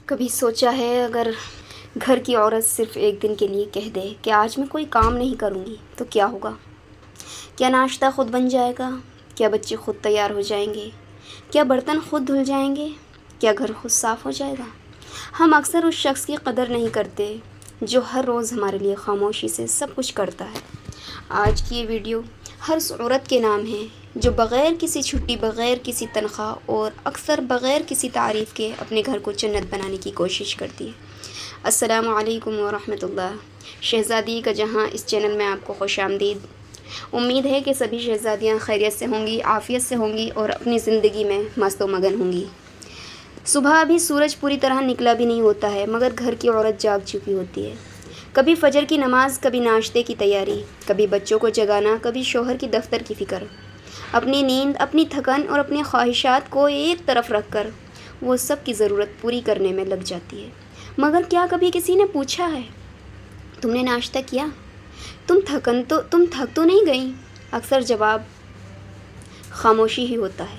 کبھی سوچا ہے اگر گھر کی عورت صرف ایک دن کے لیے کہہ دے کہ آج میں کوئی کام نہیں کروں گی تو کیا ہوگا؟ کیا ناشتہ خود بن جائے گا؟ کیا بچے خود تیار ہو جائیں گے؟ کیا برتن خود دھل جائیں گے؟ کیا گھر خود صاف ہو جائے گا؟ ہم اکثر اس شخص کی قدر نہیں کرتے جو ہر روز ہمارے لیے خاموشی سے سب کچھ کرتا ہے۔ آج کی یہ ویڈیو ہر اس عورت کے نام ہے جو بغیر کسی چھٹی، بغیر کسی تنخواہ اور اکثر بغیر کسی تعریف کے اپنے گھر کو جنت بنانے کی کوشش کرتی ہے۔ السلام علیکم ورحمۃ اللہ۔ شہزادی کا جہاں اس چینل میں آپ کو خوش آمدید۔ امید ہے کہ سبھی شہزادیاں خیریت سے ہوں گی، عافیت سے ہوں گی اور اپنی زندگی میں مست و مگن ہوں گی۔ صبح ابھی سورج پوری طرح نکلا بھی نہیں ہوتا ہے مگر گھر کی عورت جاگ چکی ہوتی ہے۔ کبھی فجر کی نماز، کبھی ناشتے کی تیاری، کبھی بچوں کو جگانا، کبھی شوہر کی دفتر کی فکر۔ اپنی نیند، اپنی تھکن اور اپنی خواہشات کو ایک طرف رکھ کر وہ سب کی ضرورت پوری کرنے میں لگ جاتی ہے۔ مگر کیا کبھی کسی نے پوچھا ہے تم نے ناشتہ کیا؟ تم تھک تو نہیں گئیں؟ اکثر جواب خاموشی ہی ہوتا ہے۔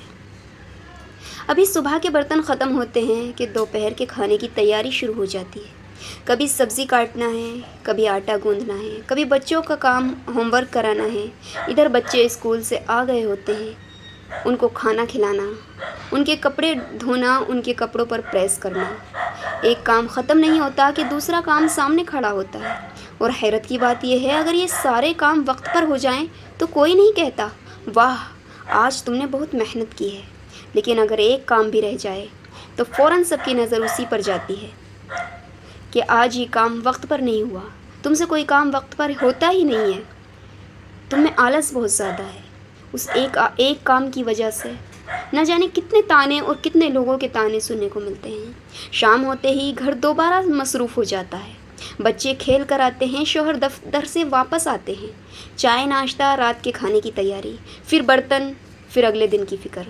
ابھی صبح کے برتن ختم ہوتے ہیں کہ دوپہر کے کھانے کی تیاری شروع ہو جاتی ہے۔ کبھی سبزی کاٹنا ہے، کبھی آٹا گوندھنا ہے، کبھی بچوں کا کام ہوم ورک کرانا ہے۔ ادھر بچے اسکول سے آ گئے ہوتے ہیں، ان کو کھانا کھلانا، ان کے کپڑے دھونا، ان کے کپڑوں پر پریس کرنا۔ ایک کام ختم نہیں ہوتا کہ دوسرا کام سامنے کھڑا ہوتا ہے۔ اور حیرت کی بات یہ ہے اگر یہ سارے کام وقت پر ہو جائیں تو کوئی نہیں کہتا واہ آج تم نے بہت محنت کی ہے، لیکن اگر ایک کام بھی رہ جائے تو فوراً سب کی نظر اسی پر جاتی ہے کہ آج یہ کام وقت پر نہیں ہوا۔ تم سے کوئی کام وقت پر ہوتا ہی نہیں ہے، تم میں آلس بہت زیادہ ہے۔ اس ایک کام کی وجہ سے نہ جانے کتنے تانے اور کتنے لوگوں کے تانے سننے کو ملتے ہیں۔ شام ہوتے ہی گھر دوبارہ مصروف ہو جاتا ہے۔ بچے کھیل کر آتے ہیں، شوہر دفتر سے واپس آتے ہیں، چائے ناشتہ، رات کے کھانے کی تیاری، پھر برتن، پھر اگلے دن کی فکر۔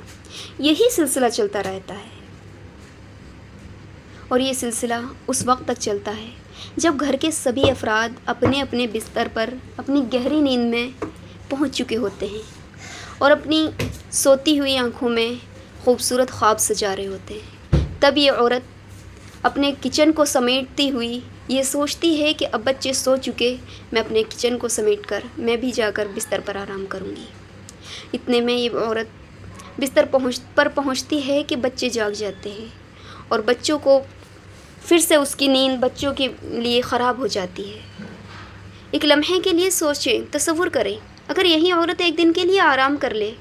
یہی سلسلہ چلتا رہتا ہے اور یہ سلسلہ اس وقت تک چلتا ہے جب گھر کے سبھی افراد اپنے اپنے بستر پر اپنی گہری نیند میں پہنچ چکے ہوتے ہیں اور اپنی سوتی ہوئی آنکھوں میں خوبصورت خواب سجا رہے ہوتے ہیں۔ تب یہ عورت اپنے کچن کو سمیٹتی ہوئی یہ سوچتی ہے کہ اب بچے سو چکے، میں اپنے کچن کو سمیٹ کر میں بھی جا کر بستر پر آرام کروں گی۔ اتنے میں یہ عورت بستر پر پہنچتی ہے کہ بچے جاگ جاتے ہیں اور بچوں کو پھر سے اس کی نیند بچوں کے لیے خراب ہو جاتی ہے۔ ایک لمحے کے لیے سوچیں، تصور کریں اگر یہی عورت ایک دن کے لیے آرام کر لے۔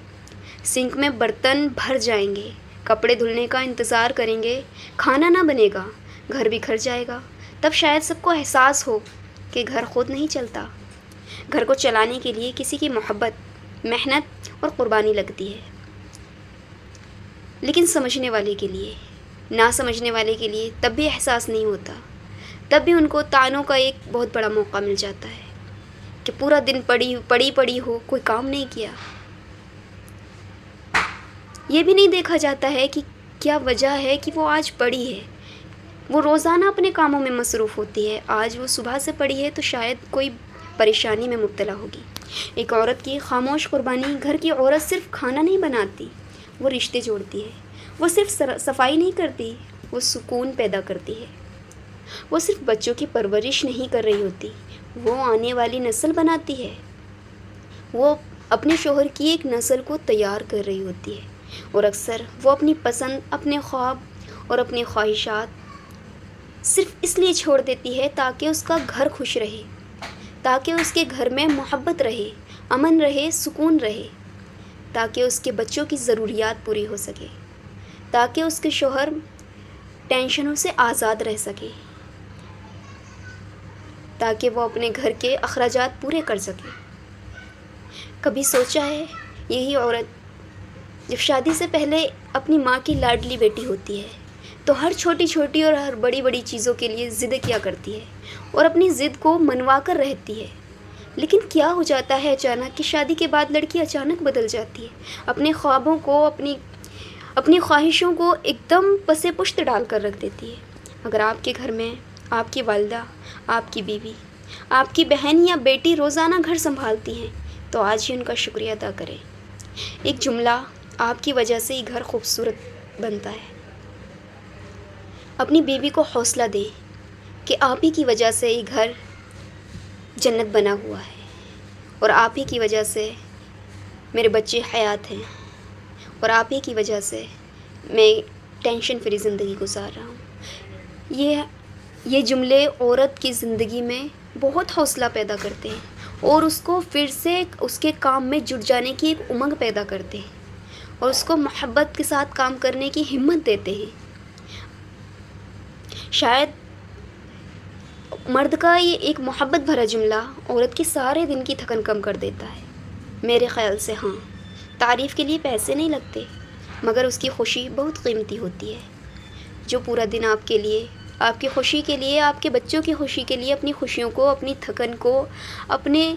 سنک میں برتن بھر جائیں گے، کپڑے دھلنے کا انتظار کریں گے، کھانا نہ بنے گا، گھر بکھر جائے گا۔ تب شاید سب کو احساس ہو کہ گھر خود نہیں چلتا، گھر کو چلانے کے لیے کسی کی محبت، محنت اور قربانی لگتی ہے۔ لیکن سمجھنے والے کے لیے، نہ سمجھنے والے کے لیے تب بھی احساس نہیں ہوتا۔ تب بھی ان کو طعنوں کا ایک بہت بڑا موقع مل جاتا ہے کہ پورا دن پڑی ہو، کوئی کام نہیں کیا۔ یہ بھی نہیں دیکھا جاتا ہے کہ کیا وجہ ہے کہ وہ آج پڑی ہے۔ وہ روزانہ اپنے کاموں میں مصروف ہوتی ہے، آج وہ صبح سے پڑی ہے تو شاید کوئی پریشانی میں مبتلا ہوگی۔ ایک عورت کی خاموش قربانی۔ گھر کی عورت صرف کھانا نہیں بناتی، وہ رشتے جوڑتی ہے۔ وہ صرف صفائی نہیں کرتی، وہ سکون پیدا کرتی ہے۔ وہ صرف بچوں کی پرورش نہیں کر رہی ہوتی، وہ آنے والی نسل بناتی ہے۔ وہ اپنے شوہر کی ایک نسل کو تیار کر رہی ہوتی ہے اور اکثر وہ اپنی پسند، اپنے خواب اور اپنی خواہشات صرف اس لیے چھوڑ دیتی ہے تاکہ اس کا گھر خوش رہے، تاکہ اس کے گھر میں محبت رہے، امن رہے، سکون رہے، تاکہ اس کے بچوں کی ضروریات پوری ہو سکے، تاکہ اس کے شوہر ٹینشنوں سے آزاد رہ سکے، تاکہ وہ اپنے گھر کے اخراجات پورے کر سکے۔ کبھی سوچا ہے یہی عورت جب شادی سے پہلے اپنی ماں کی لاڈلی بیٹی ہوتی ہے تو ہر چھوٹی چھوٹی اور ہر بڑی بڑی چیزوں کے لیے ضد کیا کرتی ہے اور اپنی ضد کو منوا کر رہتی ہے۔ لیکن کیا ہو جاتا ہے اچانک کہ شادی کے بعد لڑکی اچانک بدل جاتی ہے، اپنے خوابوں کو، اپنی خواہشوں کو ایک دم پسے پشت ڈال کر رکھ دیتی ہے۔ اگر آپ کے گھر میں آپ کی والدہ، آپ کی بیوی، آپ کی بہن یا بیٹی روزانہ گھر سنبھالتی ہیں تو آج ہی ان کا شکریہ ادا کریں۔ ایک جملہ، آپ کی وجہ سے ہی گھر خوبصورت بنتا ہے۔ اپنی بیوی کو حوصلہ دیں کہ آپ ہی کی وجہ سے یہ گھر جنت بنا ہوا ہے، اور آپ ہی کی وجہ سے میرے بچے حیات ہیں، اور آپ ہی کی وجہ سے میں ٹینشن فری زندگی گزار رہا ہوں۔ یہ جملے عورت کی زندگی میں بہت حوصلہ پیدا کرتے ہیں، اور اس کو پھر سے اس کے کام میں جٹ جانے کی ایک امنگ پیدا کرتے ہیں، اور اس کو محبت کے ساتھ کام کرنے کی ہمت دیتے ہیں۔ شاید مرد کا یہ ایک محبت بھرا جملہ عورت کے سارے دن کی تھکن کم کر دیتا ہے۔ میرے خیال سے ہاں، تعریف کے لیے پیسے نہیں لگتے، مگر اس کی خوشی بہت قیمتی ہوتی ہے، جو پورا دن آپ کے لیے، آپ کی خوشی کے لیے، آپ کے بچوں کی خوشی کے لیے اپنی خوشیوں کو، اپنی تھکن کو، اپنے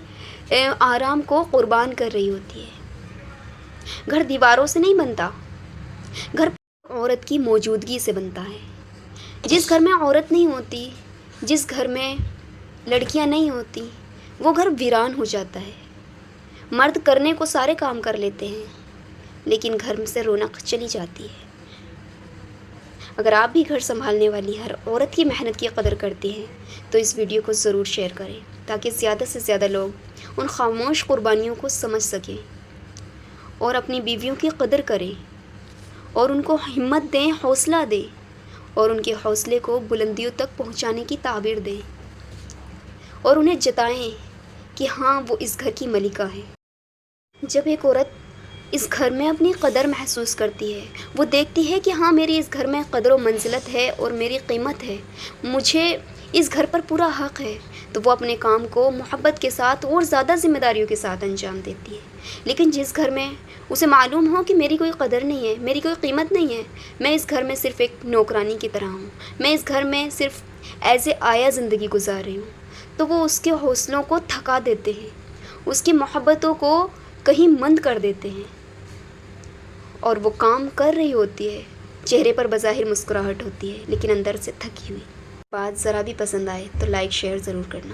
آرام کو قربان کر رہی ہوتی ہے۔ گھر دیواروں سے نہیں بنتا، گھر عورت کی موجودگی سے بنتا ہے۔ جس گھر میں عورت نہیں ہوتی، جس گھر میں لڑکیاں نہیں ہوتی، وہ گھر ویران ہو جاتا ہے۔ مرد کرنے کو سارے کام کر لیتے ہیں، لیکن گھر میں سے رونق چلی جاتی ہے۔ اگر آپ بھی گھر سنبھالنے والی ہر عورت کی محنت کی قدر کرتے ہیں تو اس ویڈیو کو ضرور شیئر کریں، تاکہ زیادہ سے زیادہ لوگ ان خاموش قربانیوں کو سمجھ سکیں اور اپنی بیویوں کی قدر کریں، اور ان کو ہمت دیں، حوصلہ دیں، اور ان کے حوصلے کو بلندیوں تک پہنچانے کی تعبیر دیں، اور انہیں جتائیں کہ ہاں وہ اس گھر کی ملکہ ہے۔ جب ایک عورت اس گھر میں اپنی قدر محسوس کرتی ہے، وہ دیکھتی ہے کہ ہاں میری اس گھر میں قدر و منزلت ہے اور میری قیمت ہے، مجھے اس گھر پر پورا حق ہے، تو وہ اپنے کام کو محبت کے ساتھ اور زیادہ ذمہ داریوں کے ساتھ انجام دیتی ہے۔ لیکن جس گھر میں اسے معلوم ہو کہ میری کوئی قدر نہیں ہے، میری کوئی قیمت نہیں ہے، میں اس گھر میں صرف ایک نوکرانی کی طرح ہوں، میں اس گھر میں صرف ایز اے آیا زندگی گزار رہی ہوں، تو وہ اس کے حوصلوں کو تھکا دیتے ہیں، اس کی محبتوں کو کہیں مند کر دیتے ہیں، اور وہ کام کر رہی ہوتی ہے، چہرے پر بظاہر مسکراہٹ ہوتی ہے، لیکن اندر سے تھکی ہوئی۔ بات ذرا بھی پسند آئے تو لائک شیئر ضرور کرنا۔